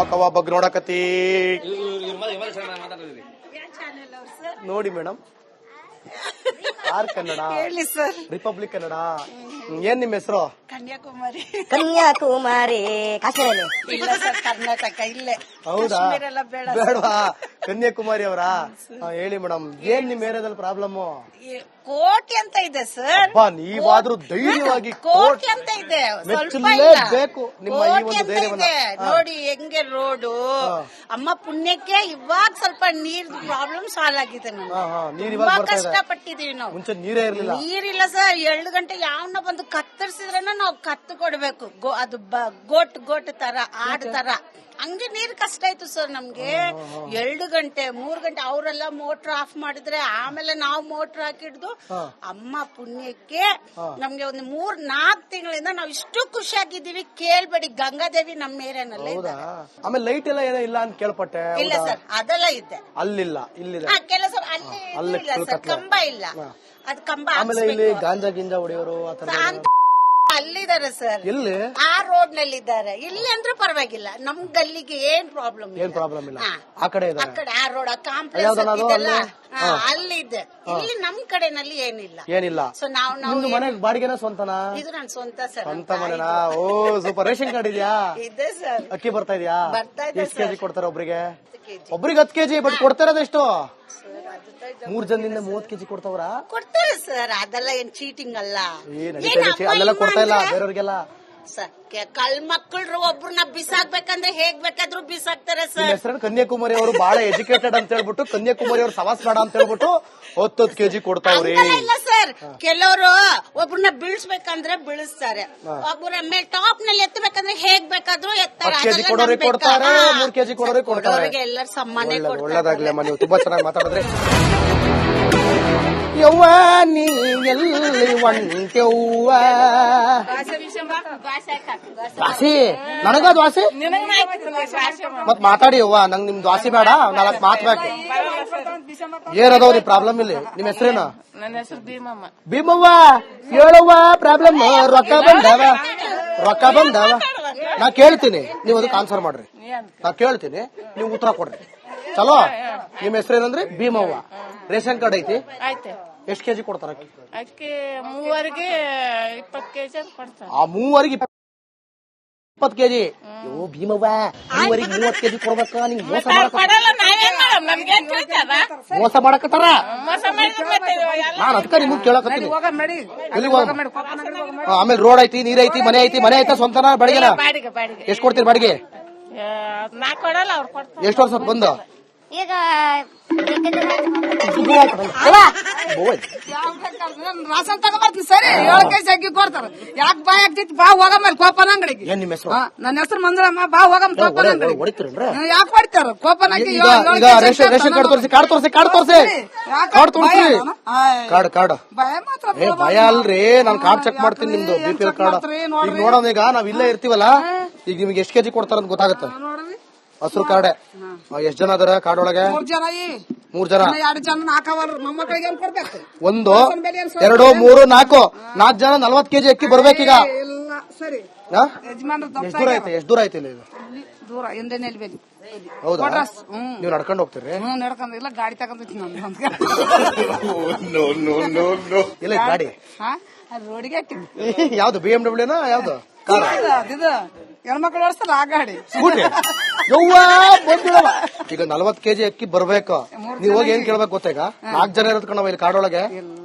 ಯಾಕವ ಬಗ್ ನೋಡಕತ್ತಿ ನೋಡಿ madam. R Kannada ಹೇಳಿ sir. Republic Kannada. ಏನ್ ನಿಮ್ ಹೆಸರು? ಕನ್ಯಾಕುಮಾರಿ. ಕನ್ಯಾಕುಮಾರಿ ಕಾಶ್ಮೀರ ಇಲ್ಲ ಸರ್, ಕರ್ನಾಟಕ ಇಲ್ಲೇ. ಹೌದಾ? ಕಾಶ್ಮೀರ ಎಲ್ಲ ಬೇಡ ಸರ್. ಬೇಡವಾ? ಕನ್ಯಾಕುಮಾರಿ ಅವರಾ? ಹೇಳಿ ಮೇಡಮ್, ಏನ್ ನಿಮ್ ಏರಿಯಾದಲ್ಲಿ ಪ್ರಾಬ್ಲಮ್? ಕೋಟಿ ಅಂತ ಇದೆ ಸರ್. ನೀವಾದ್ರೂ ಧೈರ್ಯವಾಗಿ ಕೋಟಿ ಅಂತ ಇದೆ, ಸ್ವಲ್ಪ ಬೇಕು ನಿಮ್ಮ ಈ ಕೋಟಿ ಒಂದು ಅಂತ ಧೈರ್ಯವನ್ನ. ಇದೆ. ನೋಡಿ ಹೆಂಗೆ ರೋಡು. ಅಮ್ಮ ಪುಣ್ಯಕ್ಕೆ ಇವಾಗ ಸ್ವಲ್ಪ ನೀರ್ ಪ್ರಾಬ್ಲಮ್ ಸಾಲ್ವ್ ಆಗಿದೆ. ನೀರ್ ತುಂಬಾ ಇವಾಗ ಬರ್ತಾ ಇದೆ. ಕಷ್ಟಪಟ್ಟಿದೀವಿ ನಾವು. ಮುಂಚೆ ನೀರೇ ಇರ್ಲಿಲ್ಲ. ನೀರಿಲ್ಲ ಸರ್. 2 ಗಂಟೆ ಯಾವನ್ನ ಬಂದು ಕತ್ತರಿಸಿದ್ರೇನ ನಾವು ಕತ್ತು ಕೊಡ್ಬೇಕು. ಅದು ಗೋಟ್ ತರ ಆಡ್ ತರ ಹಂಗೆ ನೀರ್ ಕಷ್ಟ ಆಯ್ತು ಸರ್ ನಮ್ಗೆ. 2 ಗಂಟೆ 3 ಗಂಟೆ ಅವರೆಲ್ಲ ಮೋಟರ್ ಆಫ್ ಮಾಡಿದ್ರೆ ಆಮೇಲೆ ನಾವು ಮೋಟರ್ ಹಾಕಿಡ್ದು ಅಮ್ಮ ಪುಣ್ಯಕ್ಕೆ ನಮ್ಗೆ ಒಂದು 3-4 ತಿಂಗಳಿಂದ ನಾವು ಇಷ್ಟು ಖುಷಿಯಾಗಿದ್ದೀವಿ. ಕೇಳ್ಬೇಡಿ, ಗಂಗಾದೇವಿ ನಮ್ಮ ಏರಿಯಾನಲ್ಲಿ. ಆಮೇಲೆ ಲೈಟ್ ಎಲ್ಲ ಏನೋ ಇಲ್ಲ ಅಂತ ಕೇಳ್ಪಟ್ಟೆ. ಇಲ್ಲ ಸರ್, ಅದೆಲ್ಲ ಇದೆ. ಅಲ್ಲಿಲ್ಲ, ಇಲ್ಲಿದೆ. ಕೆಲಸ ಅಲ್ಲಿ ಇಲ್ಲ ಸರ್, ಕಂಬ ಇಲ್ಲ. ಅದು ಕಂಬ ಆಮೇಲೆ ಇಲ್ಲಿ ಗಾಂಜಾ ಗಿಂಜಾ ಹೊಡೆಯೋರು ಅಲ್ಲಿದ್ದಾರೆ ಸರ್. ಎಲ್ಲಿ? ಆ ರೋಡ್ ನಲ್ಲಿ ಇದ್ದಾರೆ. ಇಲ್ಲಿ ಅಂದ್ರೆ ಪರವಾಗಿಲ್ಲ, ನಮ್ ಗಲ್ಲಿಗೆ ಏನ್ ಪ್ರಾಬ್ಲಮ್ ಇಲ್ಲ. ಆ ಕಡೆ ಇದೆ, ಆ ಕಡೆ ಆ ರೋಡ್ ಕಾಂಪ್ಲೆಕ್ಸ್ ಇದೆಲ್ಲ ಅಲ್ಲಿ ಇದೆ. ಇಲ್ಲಿ ನಮ್ ಕಡೆನಲ್ಲಿ ಏನಿಲ್ಲ. ಸೊ ನಾವು ಮನೆಗೆ ಬಾಡಿಗೆನ ಸ್ವಂತನಾ? ಇದು ನನ್ ಸ್ವಂತ ಸರ್. ಸ್ವಂತ ಮನೆನಾ? ಓ ಸೂಪರ್. ರೇಷನ್ ಕಾರ್ಡ್ ಇದೆಯಾ? ಇದೆ ಸರ್. ಅಕ್ಕಿ ಬರ್ತಾ ಇದೆಯಾ? ಬರ್ತಾ ಇದೆ. ಎಷ್ಟು ಕೆಜಿ ಕೊಡ್ತಾರೆ ಒಬ್ರಿಗೆ? 10 ಕೆಜಿ. ಬಟ್ ಕೊಡ್ತಾರದೆಷ್ಟು? 3 ಜನದಿಂದ 30 ಕೆಜಿ ಕೊಡ್ತಾವ್ರ? ಕೊಡ್ತಾರೆ ಸರ್. ಅದೆಲ್ಲ ಏನ್ ಚೀಟಿಂಗ್ ಅಲ್ಲ. ಅಲ್ಲೆಲ್ಲ ಕೊಡ್ತಾ ಇಲ್ಲ ಬೇರೆಯವ್ರಿಗೆಲ್ಲ. ಕಲ್ ಮಕ್ಕಳು ಒಬ್ರನ್ನ ಬಿಸಾಕ್ಬೇಕಂದ್ರೆ ಹೇಗ್ ಬೇಕಾದ್ರೂ ಬಿಸಾಕ್ತಾರೆ ಸರ್. ಹೆಸರು ಕನ್ಯಾಕುಮಾರಿ ಅವರು ಬಹಳ ಎಜುಕೇಟೆಡ್ ಅಂತ ಹೇಳ್ಬಿಟ್ಟು ಕನ್ಯಾಕುಮಾರಿ ಅವರು ಸವಾಸ್ ಬೇಡ ಅಂತ ಹೇಳ್ಬಿಟ್ಟು 10 ಕೆಜಿ ಕೊಡ್ತಾವ್ರಿ. ಇಲ್ಲ ಸರ್, ಕೆಲವರು ಒಬ್ರನ್ನ ಬೀಳ್ಸ್ಬೇಕಂದ್ರೆ ಬೀಳಿಸ್ತಾರೆ. ಒಬ್ಬರ ಮೇಲೆ ಟಾಪ್ ನಲ್ಲಿ ಎತ್ತಬೇಕಂದ್ರೆ ಹೇಗ್ ಬೇಕಾದ್ರೂ ಎತ್ತಾರೆ. 10 ಕೆಜಿ ಕೊಡೋರಿಗೆ ಕೊಡ್ತಾರೆ, 3 ಕೆಜಿ ಕೊಡೋರಿಗೆ ಕೊಡ್ತಾರೆ. ಎಲ್ಲರ ಸಮ್ಮಾನ. ಒಳ್ಳೇದಾಗ್ಲಿ. ನೀವು ತುಂಬಾ ಚೆನ್ನಾಗಿ ಮಾತಾಡಿದ್ರಿ. ಯವ್ವ ನೀ ಎಲ್ಲಿ ಒಂಟೆವ್ವ? ದ್ವಾಸಿ ನನಗ ದ್ವಾಸಿ ಮತ್ ಮಾತಾಡಿ ಯವ್ವ. ನಂಗ್ ನಿಮ್ ದ್ವಾಸಿ ಬೇಡ, 4 ಮಾತ್ ಬೇಕು. ಏನದವ್ರಿ ಪ್ರಾಬ್ಲಮ್ ಇಲ್ಲಿ? ನಿಮ್ ಹೆಸರೇನ? ನನ್ನ ಹೆಸರು ಭೀಮಮ್ಮ. ಭೀಮವ್ವ ಹೇಳವ್ವ ಪ್ರಾಬ್ಲಮ್. ರೊಕ್ಕ ಬಂದವ. ನಾ ಕೇಳ್ತೀನಿ, ನೀವು ಅದಕ್ಕೆ ಆನ್ಸರ್ ಮಾಡ್ರಿ. ನಾ ಕೇಳ್ತೀನಿ, ನೀವು ಉತ್ತರ ಕೊಡ್ರಿ. ಚಲೋ. ನಿಮ್ ಹೆಸರೇನಂದ್ರಿ? ಭೀಮವ್ವ. ರೇಷನ್ ಕಾರ್ಡ್ ಐತಿ? ಎಷ್ಟ್ ಕೆಜಿ ಕೊಡ್ತಾರ? ಅಕ್ಕಿ 3ವರೆಗೆ 20 ಕೆಜಿ ಕೊಡ್ತಾರೆ. ಆ 3ವರೆಗೆ 20 ಕೆಜಿ. ಓ ಭೀಮವ್ವ, 3ವರೆಗೆ 30 ಕೆಜಿ ಕೊಡ್ಬೇಕ? ನಿಂಗ್ ಮೋಸ ಮಾಡಕತ್ತಾರ? ನಾನ್ ಅದಕ್ಕ ನಿಮಗ್ ಕೇಳಕತ್ತೀನಿ. ಆಮೇಲೆ ರೋಡ್ ಐತಿ, ನೀರ್ ಐತಿ, ಮನೆ ಐತಿ. ಮನೆ ಐತಾ ಸ್ವಂತನ ಬಾಡಿಗೆನ? ಎಷ್ಟ್ ಕೊಡ್ತೀರಿ ಬಾಡಿಗೆ? ಎಷ್ಟು ವರ್ಷ ಬಂದು? ಈಗ ರಾಸನ್ ತಗೊಂಡ್ಬರ್ತೀನಿ ಸರಿ. 7 ಕೆಜಿ ಅಕ್ಕಿ ಕೊಡ್ತಾರ. ಯಾಕೆ ಬಾಯ್ ಆಗ್ತೈತಿ? ಬಾ ಹೋಗಮ್ಮ ಕೋಪನ ಅಂಗಡಿಗೆ. ಏನ್ ನಿಮ್ಮ ಹೆಸರು? ನನ್ನ ಹೆಸರು ಮಂಜುಳಮ್ಮ. ಬಾ ಹೋಗಮ್ಮ ಕೋಪನ ಅಂಗಡಿಗೆ. ಯಾಕೆ ಹೊಡಿತಾರ? ಕೋಪನ ಅಕ್ಕಿ ರೇಷನ್ ಕಾರ್ಡ್ ತೋರಿಸಿ. ಕಾರ್ಡ್ ಭಯ ಅಲ್ರಿ. ನಾನ್ ಕಾರ್ಡ್ ಚೆಕ್ ಮಾಡ್ತೀನಿ ನಿಮ್ದು BPL ಕಾರ್ಡ್. ಈಗ ನೋಡೋಣ, ಈಗ ನಾವ್ ಇಲ್ಲೇ ಇರ್ತೀವಲ್ಲ, ಈಗ ನಿಮ್ಗೆ ಎಷ್ಟ್ ಕೆಜಿ ಕೊಡ್ತಾರ ಅಂತ ಗೊತ್ತಾಗತ್ತ. ಹಸಿರು ಕಾರ್ಡೆ. ಎಷ್ಟ್ ಜನ ಅದಾರ ಕಾರ್ಡ್ ಒಳಗೆ? 3 ಜನ. 3 ಜನ. 2 ಜನ ನಾಲ್ಕವಲ್ರಿ. ಮೊಮ್ಮಕ್ಕಳಿಗೆ ಏನ್ ಕೊಡ್ಬೇಕು? 1 2 3 4 ಜನ 40 ಕೆಜಿ ಅಕ್ಕಿ ಬರ್ಬೇಕೀಗ. ಇಲ್ಲ ಸರಿ. ಎಷ್ಟ್ ದೂರ ಐತೆ? ಎಷ್ಟ್ ದೂರ ಐತಿ ಇಲ್ಲಿ? ದೂರ ಹಿಂದೆ ಬೆಲಿ. ಹೌದಾ? ನೀವು ನಡ್ಕೊಂಡು ಹೋಗ್ತೀರಿ? ನಡ್ಕೊಂಡ್ ಇಲ್ಲ, ಗಾಡಿ ತಗೊಂಡ್ತಿ ಇಲ್ಲ ಗಾಡಿ ರೋಡಿಗೆ ಹಾಕಿದ್ವಿ. ಯಾವ್ದು? BMW ಯಾವ್ದು? ಕಾರ್? ಹೆಣ್ಮಕ್ಳು ಓಡಿಸ್ತಾರ ಆ ಗಾಡಿ. ಸ್ಕೂಟಿ. ಈಗ 40 ಕೆಜಿ ಅಕ್ಕಿ ಬರ್ಬೇಕು. ನೀವ್ ಹೋಗಿ ಏನ್ ಕೇಳ್ಬೇಕು ಗೊತ್ತಾ? ಈಗ 4 ಜನ ಇರೋದ್ ಕಣವ ಇಲ್ಲಿ ಕಾಡೊಳಗೆ.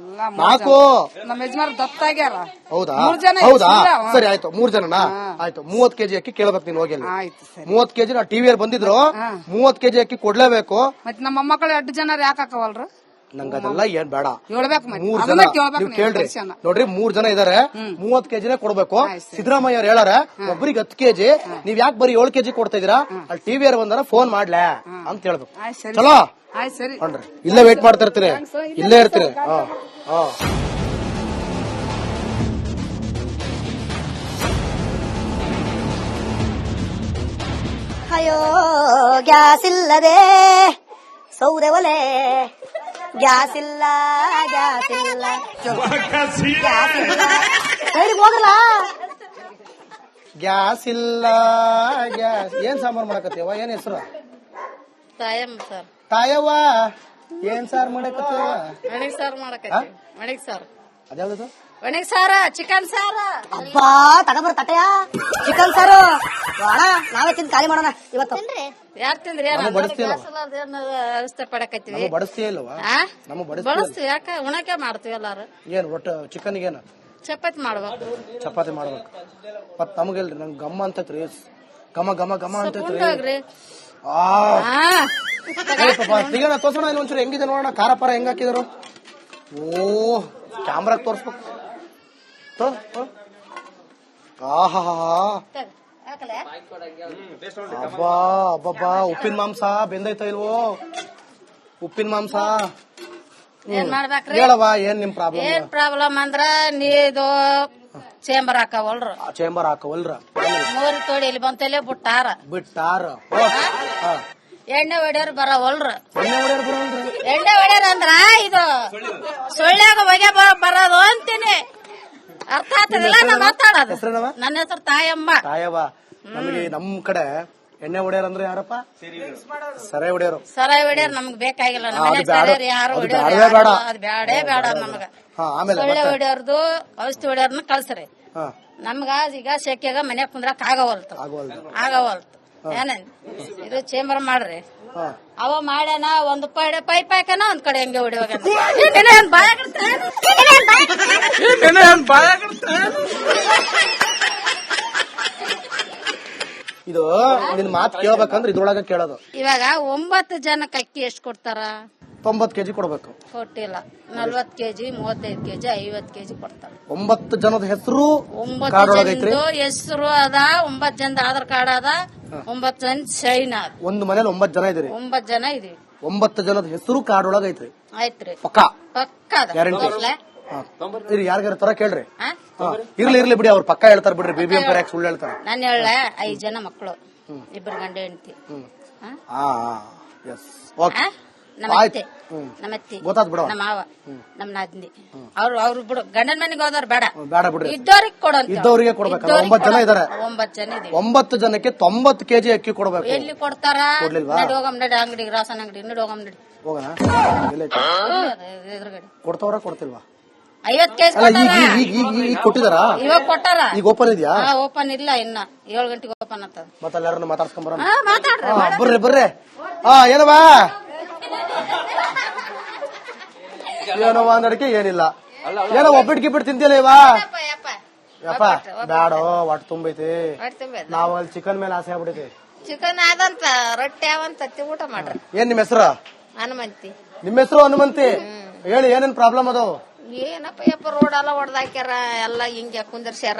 4 ನಮ್ಮ ಯಜಮಾನ್ ದತ್ತಾಗ್ಯಾರ. ಹೌದಾ? ಸರಿ ಆಯ್ತು. 3 ಜನನಾ? ಆಯ್ತು. 30 ಕೆಜಿ ಅಕ್ಕಿ ಕೇಳ್ಬೇಕು ನೀನ್ ಹೋಗಿ. 30 ಕೆಜಿ ನಾ ಟಿವಿಯಲ್ಲಿ ಬಂದಿದ್ರು. 30 ಕೆಜಿ ಅಕ್ಕಿ ಕೊಡ್ಲೇಬೇಕು. ಮತ್ತೆ ನಮ್ಮ ಮೊಮ್ಮಕ್ಕಳು 2 ಜನ ಯಾಕೆ ಹಾಕವಲ್ರ? ನಂಗ ಅದೆಲ್ಲ ಏನ್ ಬೇಡ. 3 ಜನ ನೀವು ಕೇಳ್ರಿ. ನೋಡ್ರಿ, 3 ಜನ ಇದಾರೆ. 30 ಕೆಜಿನೇ ಕೊಡ್ಬೇಕು. ಸಿದ್ದರಾಮಯ್ಯ ಅವ್ರು ಹೇಳಾರ ಒಬ್ರಿಗೆ 10 ಕೆಜಿ. ನೀವ್ ಯಾಕೆ ಬರೀ 7 ಕೆಜಿ ಕೊಡ್ತಾ ಇದೀರಾ? ಅಲ್ಲಿ ಟಿವಿಯರ್ ಬಂದಾರ ಫೋನ್ ಮಾಡ್ಲಾ ಅಂತ ಹೇಳ್ಬೇಕು. ಚಲೋ ನೋಡ್ರಿ, ಇಲ್ಲೇ ವೇಟ್ ಮಾಡ್ತಾ ಇರ್ತೀನಿ, ಇಲ್ಲೇ ಇರ್ತೀರಿ. ಅಯ್ಯೋ ಗ್ಯಾಸ್ ಇಲ್ಲದೆ ಸೌದೆ ಒಲೆ. ಗ್ಯಾಸ್ ಇಲ್ಲ ಗ್ಯಾಸ್ ಇಲ್ಲ ಏನ್ ಸಾಂಬಾರ್ ಮಾಡಕತ್ತೀವ? ಏನ್ ಹೆಸರು? ತಾಯಮ್ಮ ಸರ್. ತಾಯವ್ವ ಏನ್ ಸಾರ್ ಮಾಡಕತ್ತೀವ? ಒಣಗಿ ಸಾರು ಮಾಡಕತ್ತೀವಿ. ಒಣಗಿ ಸಾರು. ಅದ್ಯಾವ್ದು? ಒಣಗಿ ಸಾರ, ಚಿಕನ್ ಸಾರ. ಅಬ್ಬಾ ತಗೊಂಬರ್ ತಟೆಯ ಚಿಕನ್ ಸಾರು ಅಣ್ಣ, ನಾವೇ ತಿಂದು ಖಾಲಿ ಮಾಡೋಣ ಇವತ್ತು. ಯಾರ್ ತಿಂದ್ರಿ? ವ್ಯವಸ್ಥೆ ಪಡಕತ್ತೀವಿ. ನಮಗ್ ಬಡಿಸ್ತೀಯ ಇಲ್ವಾ? ನಮಗ್ ಬಡಿಸ್ತೀಯ? ಬಳಸ್ತೀವಿ. ಯಾಕ ಉಣಕೆ ಮಾಡ್ತೀವಿ ಎಲ್ಲಾರು. ಏನ್ ಒಟ್ಟು ಚಿಕನ್ ಏನ ಚಪಾತಿ ಮಾಡ್ಬೇಕು. ಚಪಾತಿ ಮಾಡ್ಬೇಕು. ಮತ್ ನಮಗಿಲ್ರಿ, ನಂಗೆ ಗಮ್ಮ ಅಂತೈತ್ರಿ, ಗಮ ಗಮ ಗಮ ಅಂತೈತ್ರಿ. ಹೋಗ್ರಿ. ಸಿಗೋಣ, ತೋರ್ಸೋಣ ಇಲ್ಲಿ ಒಂಚೂರು ಹೆಂಗಿದೆ ನೋಡೋಣ. ಖಾರ ಪಾರ ಹೆಂಗ್ ಹಾಕಿದ್ರು? ಓ ಕ್ಯಾಮ್ರಾಗ ತೋರ್ಸ್ಬೇಕು. ಆಹಾ ಅಬ್ಬಾ ಅಬ್ಬಬ್ಬಾ, ಉಪ್ಪಿನ ಮಾಂಸ ಬೆಂದೈತ ಇಲ್ವೋ? ಉಪ್ಪಿನ ಮಾಂಸ ಏನ್ ಮಾಡ್ಬೇಕ್ರಿ? ಹೇಳವ, ಏನ್ ನಿಮ್ ಪ್ರಾಬ್ಲಮ್? ಏನ್ ಪ್ರಾಬ್ಲಮ್ ಅಂದ್ರ ನೀದು ಚೇಂಬರ್ ಹಾಕವಲ್ರು. ಚೇಂಬರ್ ಹಾಕವಲ್ರ? ಮೂರಿ ತೋಡಿ ಇಲ್ಲಿ ಬಂತಲ್ಲೇ ಬಿಟ್ಟಾರ. ಎಣ್ಣೆ ಹೊಡ್ಯಾರ ಬರವಲ್ರು. ಎಣ್ಣೆ ಹೊಡ್ಯಾರ ಅಂದ್ರ ಇದು ಸೊಳ್ಳ್ಯಾಗ ಹೊಗೆ ಬರೋದು ಅಂತೀನಿ. ಅರ್ಥ ಆಗ್ತದಿಲ್ಲ ನಾ ಮಾತಾಡೋದು. ನನ್ನ ಹೆಸರು ತಾಯಮ್ಮ. ತಾಯವ್ವ, ನಮಗೆ ನಮ್ ಕಡೆ ಎಣ್ಣೆ ಹೊಡ್ಯಾರ ಅಂದ್ರೆ ಯಾರಪ್ಪ? ಸರಾಯಿ ಹೊಡ್ಯಾರು. ಸರಾಯಿ ಹೊಡ್ಯಾರ ನಮ್ಗ್ ಬೇಕಾಗಿಲ್ಲ. ನಮ್ಮ ಯಾರು ಹೊಡ್ಯಾರ ಅದು ಬ್ಯಾಡೇ ಬೇಡ ನಮಗ. ಸೊಳ್ಳೆ ಹೊಡ್ಯಾರ್ದು ಔಷಧಿ ಹೊಡ್ಯಾರನ್ನ ಕಳ್ಸ್ರಿ. ನಮ್ಗ ಈಗ ಸೆಕೆಗ ಮನ್ಯಾಗ ಕುಂದ್ರಕ್ ಆಗವಲ್ತು. ಏನೇನ್ ಇದು ಚೇಂಬರ್ ಮಾಡ್ರಿ. ಅವ ಮಾಡ್ಯಾನ ಒಂದು ಪೈಪ್ ಹಾಕನ ಒಂದ್ ಕಡೆ ಹೆಂಗೆ ಹೊಡಿವಾಗ ಇದು ನಿನ್ ಮಾತು ಕೇಳ್ಬೇಕಂದ್ರೆ ಇದ್ರೊಳಗ ಕೇಳೋದು. ಇವಾಗ 9 ಜನಕ್ಕೆ ಅಕ್ಕಿ ಎಷ್ಟು ಕೊಡ್ತಾರ? 90 ಕೆಜಿ ಕೊಡ್ಬೇಕು. ಕೊಟ್ಟಿಲ್ಲ. 40 ಕೆಜಿ, 35 ಕೆಜಿ, 50 ಕೆಜಿ ಕೊಡ್ತಾರ. 9 ಜನದ ಹೆಸರು 9 ಜನದ ಹೆಸರು ಅದ. 9 ಜನದ ಆಧಾರ್ ಕಾರ್ಡ್ ಅದ. 9 ಜನ ಸೈನ್ ಅದ. ಒಂದು ಮನೇಲಿ 9 ಜನ ಇದೀರಿ? 9 ಜನ ಇದೀವಿ. 9 ಜನದ ಹೆಸರು ಕಾರ್ಡ್ ಒಳಗ ಐತ್ರಿ? ಆಯ್ತ್ರಿ. ಪಕ್ಕ ಗ್ಯಾರಂಟಿ. ಯಾರಿಗಾರ ತರ ಕೇಳ್ರಿ. ಇರ್ಲಿ ಬಿಡಿ, ಅವ್ರ ಪಕ್ಕ ಹೇಳ್ತಾರ ಬಿಡ್ರಿ. BBM ಯಾಕೆ ಸುಳ್ಳು ಹೇಳ್ತಾರ? ನಾನು ಹೇಳ 5 ಜನ ಮಕ್ಕಳು, 2 ಗಂಡ ಹೆಂಡತಿ. ನಮ್ಮ ಅತ್ತಿ, ನಮ್ಮ ಮಾವ, ನಮ್ಮ ನಾದಿನಿ. ಅವ್ರು ಬಿಡು, ಗಂಡನ ಮನೆಗೆ ಹೋದವ್ರು ಬೇಡ ಬಿಡ್ರಿ. ಇದ್ದವ್ರಿಗೆ ಕೊಡ್ಬೇಕು. 9 ಜನ ಇದಾರೆ. 9 ಜನ ಇದೆ. 9 ಜನಕ್ಕೆ 90 ಕೆಜಿ ಅಕ್ಕಿ ಕೊಡ್ಬೇಕು. ಎಲ್ಲಿ ಕೊಡ್ತಾರ? ನಡಿ ಅಂಗಡಿಗೆ, ರಾಸನ್ ಅಂಗಡಿ ಹೋಗಮ್ ನಡಿ. ಹೋಗೋಣ. ಎದುರುಗಡೆ ಕೊಡ್ತಾವ್ರ ಕೊಡ್ತಿಲ್ವಾ? 50 ಕೆಜಿ ಈಗ ಕೊಟ್ಟಿದಾರ? ಇವಾಗ ಕೊಟ್ಟಾರ. ಈಗ ಓಪನ್ ಇದೆಯಾ? ಓಪನ್ ಇಲ್ಲ, ಇನ್ನ 7 ಗಂಟೆಗೆ ಓಪನ್ ಆಗ್ತದ. ಮತ್ತೆ ಎಲ್ಲಾರನ್ನ ಮಾತಾಡ್ಸ್ಕೊಂಡ್ ಬರೋಣ. ಮಾತಾಡ್ರಿ. ಬರ್ರಿ. ಏನವಾ ಏನವ ನಡಿಕೆ ಏನಿಲ್ಲ. ಏನೋ ಒಬ್ಬಿಟ್ಟು ಗಿಬ್ಬಿಟ್ಟು ತಿಂತಿಲ್ಲ ಇವಾ? ಯಪ್ಪ ಬ್ಯಾಡೋ, ಒಟ್ಟು ತುಂಬೈತಿ. ನಾವ್ ಅಲ್ಲಿ ಚಿಕನ್ ಮೇಲೆ ಆಸೆ ಆಗ್ಬಿಟ್ಟೈತಿ. ಚಿಕನ್ ಆದಂತ ರೊಟ್ಟಿ ಅವಂತ ಊಟ ಮಾಡ್ರಿ. ಏನ್ ನಿಮ್ ಹೆಸರು? ಹನುಮಂತಿ. ನಿಮ್ಮ ಹೆಸರು ಹನುಮಂತಿ? ಹೇಳಿ, ಏನೇನ್ ಪ್ರಾಬ್ಲಮ್ ಅದು? ಏನಪ್ಪ ರೋಡ್ ಎಲ್ಲ ಹೊಡೆದಾಕ್ಯಾರ, ಎಲ್ಲ ಹಿಂಗೆ ಕುಂದರ್ಸ್ಯಾರ.